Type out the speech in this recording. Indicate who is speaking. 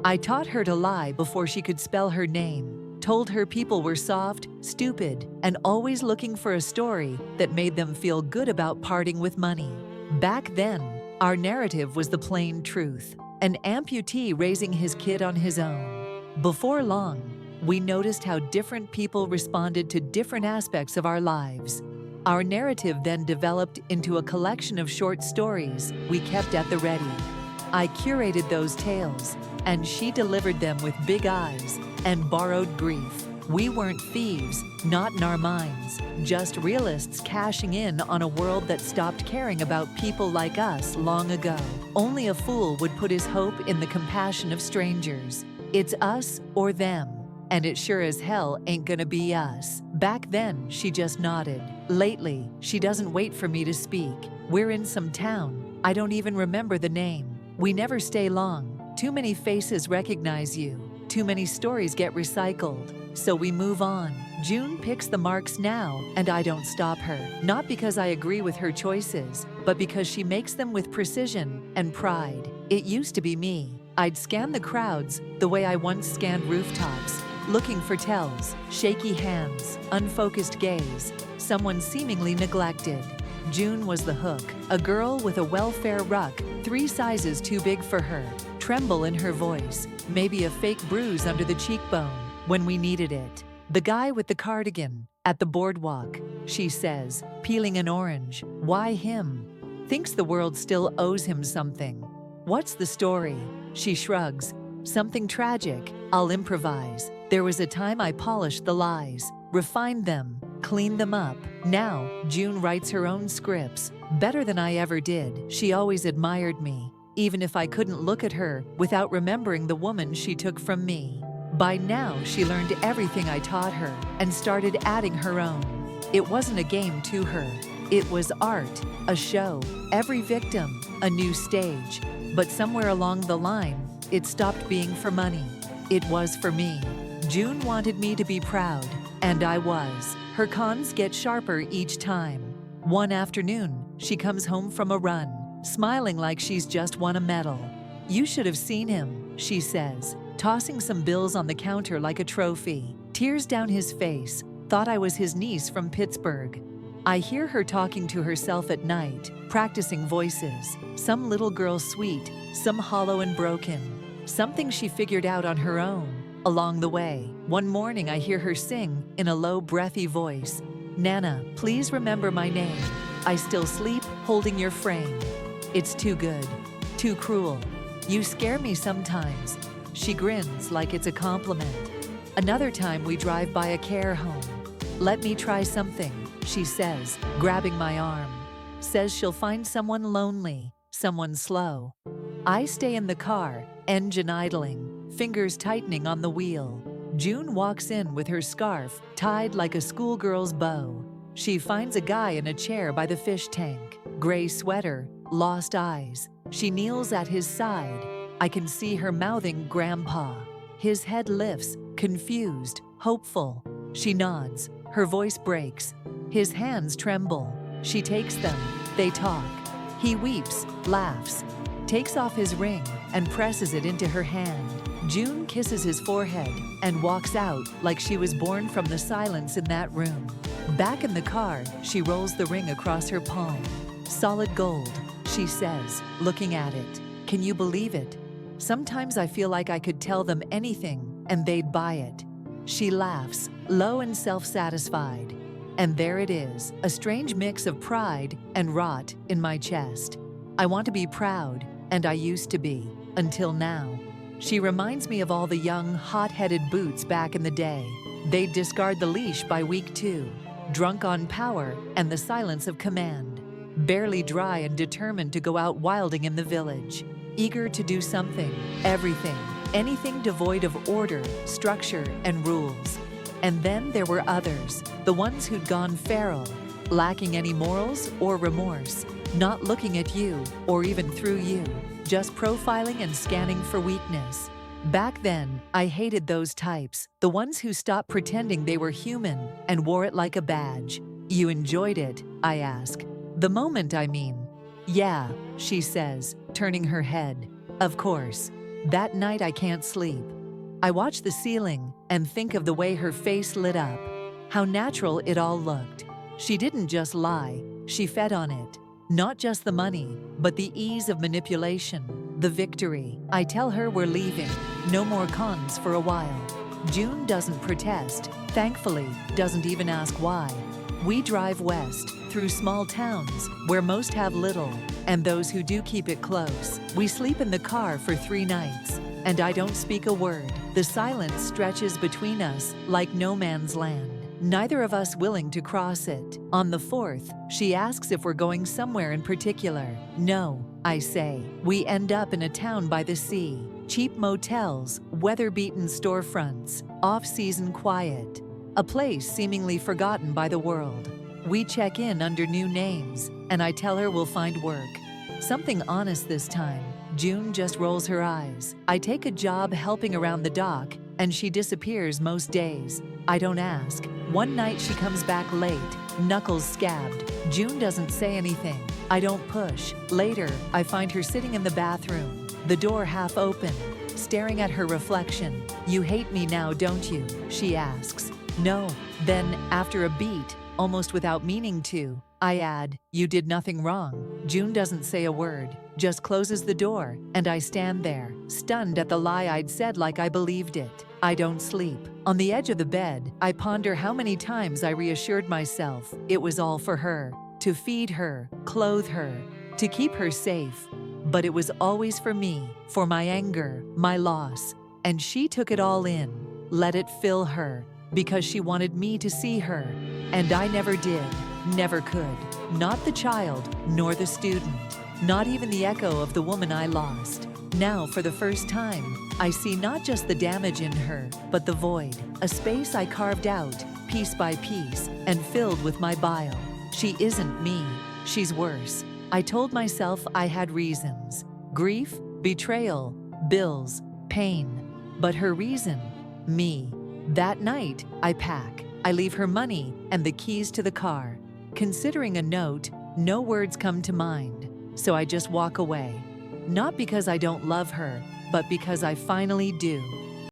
Speaker 1: I taught her to lie before she could spell her name, told her people were soft, stupid, and always looking for a story that made them feel good about parting with money. Back then, our narrative was the plain truth, an amputee raising his kid on his own. Before long, we noticed how different people responded to different aspects of our lives. Our narrative then developed into a collection of short stories we kept at the ready. I curated those tales, and she delivered them with big eyes and borrowed grief. We weren't thieves, not in our minds, just realists cashing in on a world that stopped caring about people like us long ago. Only a fool would put his hope in the compassion of strangers. It's us or them, and it sure as hell ain't gonna be us. Back then, she just nodded. Lately, she doesn't wait for me to speak. We're in some town. I don't even remember the name. We never stay long. Too many faces recognize you. Too many stories get recycled. So we move on. June picks the marks now, and I don't stop her. Not because I agree with her choices, but because she makes them with precision and pride. It used to be me. I'd scan the crowds the way I once scanned rooftops, looking for tells, shaky hands, unfocused gaze, someone seemingly neglected. June was the hook, a girl with a welfare ruck, 3 sizes too big for her, tremble in her voice, maybe a fake bruise under the cheekbone when we needed it. The guy with the cardigan, at the boardwalk, she says, peeling an orange. Why him? Thinks the world still owes him something. What's the story? She shrugs. Something tragic. I'll improvise. There was a time I polished the lies, refined them, cleaned them up. Now, June writes her own scripts, better than I ever did. She always admired me, even if I couldn't look at her without remembering the woman she took from me. By now, she learned everything I taught her and started adding her own. It wasn't a game to her. It was art, a show, every victim, a new stage. But somewhere along the line, it stopped being for money. It was for me. June wanted me to be proud, and I was. Her cons get sharper each time. One afternoon, she comes home from a run, smiling like she's just won a medal. You should have seen him, she says, tossing some bills on the counter like a trophy. Tears down his face, thought I was his niece from Pittsburgh. I hear her talking to herself at night, practicing voices. Some little girl sweet, some hollow and broken. Something she figured out on her own. Along the way, one morning I hear her sing in a low, breathy voice, Nana, please remember my name. I still sleep holding your frame. It's too good, too cruel. You scare me sometimes. She grins like it's a compliment. Another time we drive by a care home. Let me try something, she says, grabbing my arm. Says she'll find someone lonely, someone slow. I stay in the car, engine idling, fingers tightening on the wheel. June walks in with her scarf tied like a schoolgirl's bow. She finds a guy in a chair by the fish tank. Gray sweater, lost eyes. She kneels at his side. I can see her mouthing Grandpa. His head lifts, confused, hopeful. She nods. Her voice breaks. His hands tremble. She takes them. They talk. He weeps, laughs, takes off his ring and presses it into her hand. June kisses his forehead and walks out like she was born from the silence in that room. Back in the car, she rolls the ring across her palm. Solid gold, she says, looking at it. Can you believe it? Sometimes I feel like I could tell them anything and they'd buy it. She laughs, low and self-satisfied. And there it is, a strange mix of pride and rot in my chest. I want to be proud, and I used to be, until now. She reminds me of all the young, hot-headed boots back in the day. They'd discard the leash by week 2, drunk on power and the silence of command, barely dry and determined to go out wilding in the village, eager to do something, everything, anything devoid of order, structure, and rules. And then there were others, the ones who'd gone feral, lacking any morals or remorse, not looking at you or even through you, just profiling and scanning for weakness. Back then, I hated those types, the ones who stopped pretending they were human and wore it like a badge. You enjoyed it, I ask. The moment, I mean. Yeah, she says, turning her head. Of course. That night I can't sleep. I watch the ceiling and think of the way her face lit up, how natural it all looked. She didn't just lie, she fed on it. Not just the money, but the ease of manipulation, the victory. I tell her we're leaving, no more cons for a while. June doesn't protest, thankfully, doesn't even ask why. We drive west, through small towns, where most have little, and those who do keep it close. We sleep in the car for 3 nights, and I don't speak a word. The silence stretches between us like no man's land. Neither of us willing to cross it. On the 4th, she asks if we're going somewhere in particular. No, I say. We end up in a town by the sea. Cheap motels, weather-beaten storefronts, off-season quiet. A place seemingly forgotten by the world. We check in under new names, and I tell her we'll find work. Something honest this time. June just rolls her eyes. I take a job helping around the dock, and she disappears most days. I don't ask. One night she comes back late, knuckles scabbed. June doesn't say anything. I don't push. Later, I find her sitting in the bathroom, the door half open, staring at her reflection. "You hate me now, don't you?" she asks. "No." Then, after a beat, almost without meaning to, I add, "You did nothing wrong." June doesn't say a word, just closes the door, and I stand there, stunned at the lie I'd said like I believed it. I don't sleep. On the edge of the bed, I ponder how many times I reassured myself it was all for her, to feed her, clothe her, to keep her safe. But it was always for me, for my anger, my loss. And she took it all in, let it fill her, because she wanted me to see her. And I never did, never could. Not the child, nor the student, not even the echo of the woman I lost. Now, for the first time, I see not just the damage in her, but the void, a space I carved out, piece by piece, and filled with my bile. She isn't me, she's worse. I told myself I had reasons: grief, betrayal, bills, pain. But her reason? Me. That night, I pack. I leave her money and the keys to the car. Considering a note, no words come to mind, so I just walk away. Not because I don't love her, but because I finally do.